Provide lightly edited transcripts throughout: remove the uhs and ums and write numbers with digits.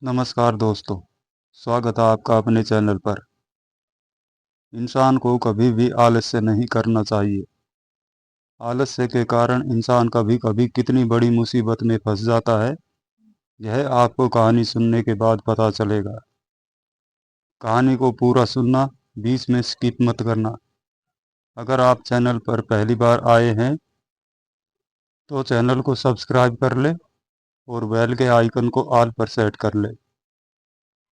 नमस्कार दोस्तों, स्वागत है आपका अपने चैनल पर। इंसान को कभी भी आलस्य नहीं करना चाहिए। आलस्य के कारण इंसान कभी कभी कितनी बड़ी मुसीबत में फंस जाता है, यह आपको कहानी सुनने के बाद पता चलेगा। कहानी को पूरा सुनना, बीच में स्किप मत करना। अगर आप चैनल पर पहली बार आए हैं तो चैनल को सब्सक्राइब कर ले और बेल के आइकन को ऑल पर सेट कर ले।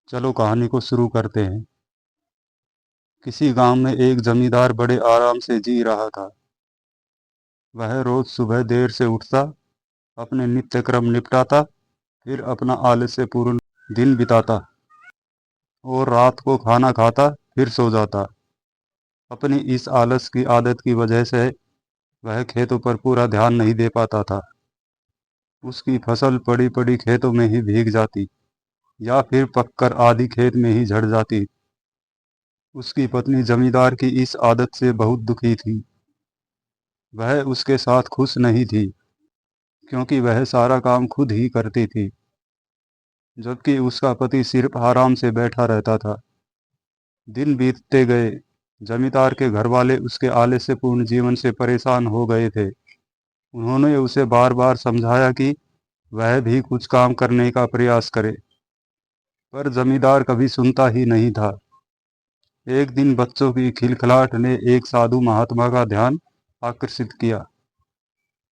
चलो कहानी को शुरू करते हैं। किसी गांव में एक जमींदार बड़े आराम से जी रहा था। वह रोज सुबह देर से उठता, अपने नित्यक्रम निपटाता, फिर अपना आलस्यपूर्ण दिन बिताता और रात को खाना खाता, फिर सो जाता। अपनी इस आलस की आदत की वजह से वह खेतों पर पूरा ध्यान नहीं दे पाता था। उसकी फसल पड़ी पड़ी खेतों में ही भीग जाती या फिर पककर आधी खेत में ही झड़ जाती। उसकी पत्नी जमींदार की इस आदत से बहुत दुखी थी। वह उसके साथ खुश नहीं थी, क्योंकि वह सारा काम खुद ही करती थी, जबकि उसका पति सिर्फ आराम से बैठा रहता था। दिन बीतते गए। जमींदार के घरवाले उसके आलस्यपूर्ण जीवन से परेशान हो गए थे। उन्होंने उसे बार बार समझाया कि वह भी कुछ काम करने का प्रयास करे, पर जमींदार कभी सुनता ही नहीं था। एक दिन बच्चों की खिलखिलाहट ने एक साधु महात्मा का ध्यान आकर्षित किया,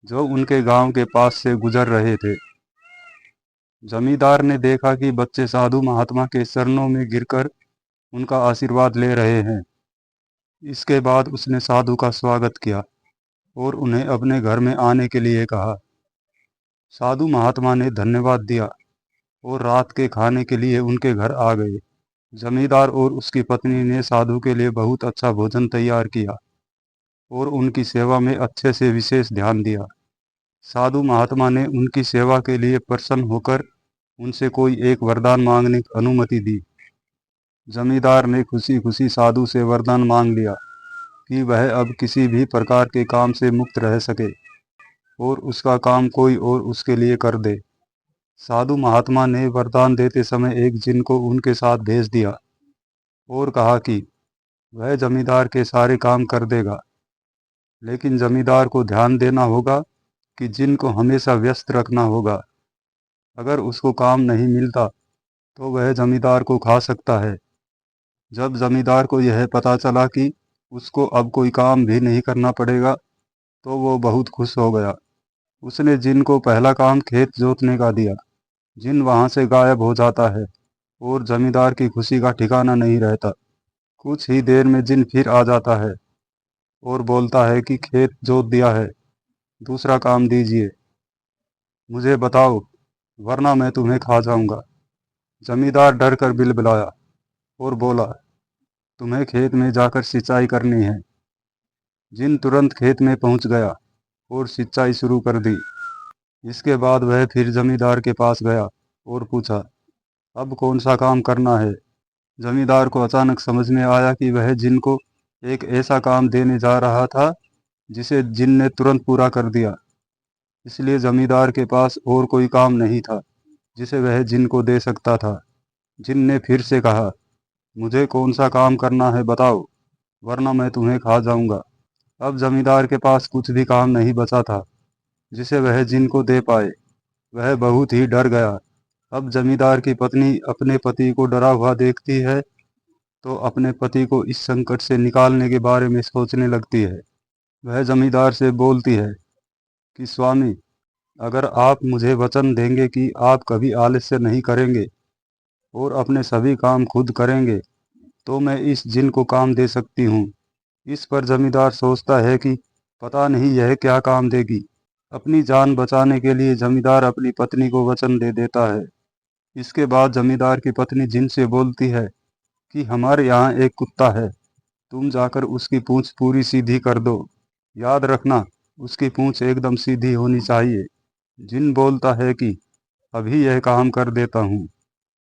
जो उनके गांव के पास से गुजर रहे थे। जमींदार ने देखा कि बच्चे साधु महात्मा के चरणों में गिरकर उनका आशीर्वाद ले रहे हैं। इसके बाद उसने साधु का स्वागत किया और उन्हें अपने घर में आने के लिए कहा। साधु महात्मा ने धन्यवाद दिया और रात के खाने के लिए उनके घर आ गए। जमींदार और उसकी पत्नी ने साधु के लिए बहुत अच्छा भोजन तैयार किया और उनकी सेवा में अच्छे से विशेष ध्यान दिया। साधु महात्मा ने उनकी सेवा के लिए प्रसन्न होकर उनसे कोई एक वरदान मांगने की अनुमति दी। जमींदार ने खुशी खुशी साधु से वरदान मांग लिया कि वह अब किसी भी प्रकार के काम से मुक्त रह सके और उसका काम कोई और उसके लिए कर दे। साधु महात्मा ने वरदान देते समय एक जिन को उनके साथ भेज दिया और कहा कि वह जमींदार के सारे काम कर देगा, लेकिन जमींदार को ध्यान देना होगा कि जिन को हमेशा व्यस्त रखना होगा। अगर उसको काम नहीं मिलता तो वह जमींदार को खा सकता है। जब जमींदार को यह पता चला कि उसको अब कोई काम भी नहीं करना पड़ेगा, तो वो बहुत खुश हो गया। उसने जिन को पहला काम खेत जोतने का दिया। जिन वहां से गायब हो जाता है और जमींदार की खुशी का ठिकाना नहीं रहता। कुछ ही देर में जिन फिर आ जाता है और बोलता है कि खेत जोत दिया है, दूसरा काम दीजिए, मुझे बताओ, वरना मैं तुम्हें खा जाऊंगा। जमींदार डर कर बिलबिलाया और बोला, तुम्हें खेत में जाकर सिंचाई करनी है। जिन तुरंत खेत में पहुंच गया और सिंचाई शुरू कर दी। इसके बाद वह फिर जमींदार के पास गया और पूछा, अब कौन सा काम करना है। जमींदार को अचानक समझ में आया कि वह जिन को एक ऐसा काम देने जा रहा था जिसे जिन ने तुरंत पूरा कर दिया। इसलिए जमींदार के पास और कोई काम नहीं था जिसे वह जिन को दे सकता था। जिन ने फिर से कहा, मुझे कौन सा काम करना है बताओ, वरना मैं तुम्हें खा जाऊंगा। अब जमींदार के पास कुछ भी काम नहीं बचा था जिसे वह जिन को दे पाए। वह बहुत ही डर गया। अब जमींदार की पत्नी अपने पति को डरा हुआ देखती है तो अपने पति को इस संकट से निकालने के बारे में सोचने लगती है। वह जमींदार से बोलती है कि स्वामी, अगर आप मुझे वचन देंगे कि आप कभी आलस्य नहीं करेंगे और अपने सभी काम खुद करेंगे, तो मैं इस जिन को काम दे सकती हूँ। इस पर जमींदार सोचता है कि पता नहीं यह क्या काम देगी। अपनी जान बचाने के लिए जमींदार अपनी पत्नी को वचन दे देता है। इसके बाद जमींदार की पत्नी जिन से बोलती है कि हमारे यहाँ एक कुत्ता है, तुम जाकर उसकी पूंछ पूरी सीधी कर दो। याद रखना, उसकी पूंछ एकदम सीधी होनी चाहिए। जिन बोलता है कि अभी यह काम कर देता हूँ।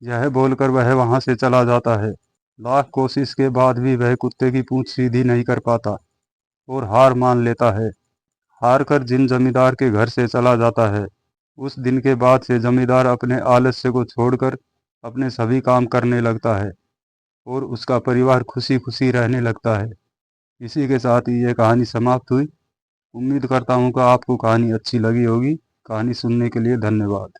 यह बोलकर वह वहां से चला जाता है। लाख कोशिश के बाद भी वह कुत्ते की पूंछ सीधी नहीं कर पाता और हार मान लेता है। हार कर जिन जमींदार के घर से चला जाता है। उस दिन के बाद से जमींदार अपने आलस्य को छोड़कर अपने सभी काम करने लगता है और उसका परिवार खुशी खुशी रहने लगता है। इसी के साथ ही ये कहानी समाप्त हुई। उम्मीद करता हूँ कि आपको कहानी अच्छी लगी होगी। कहानी सुनने के लिए धन्यवाद।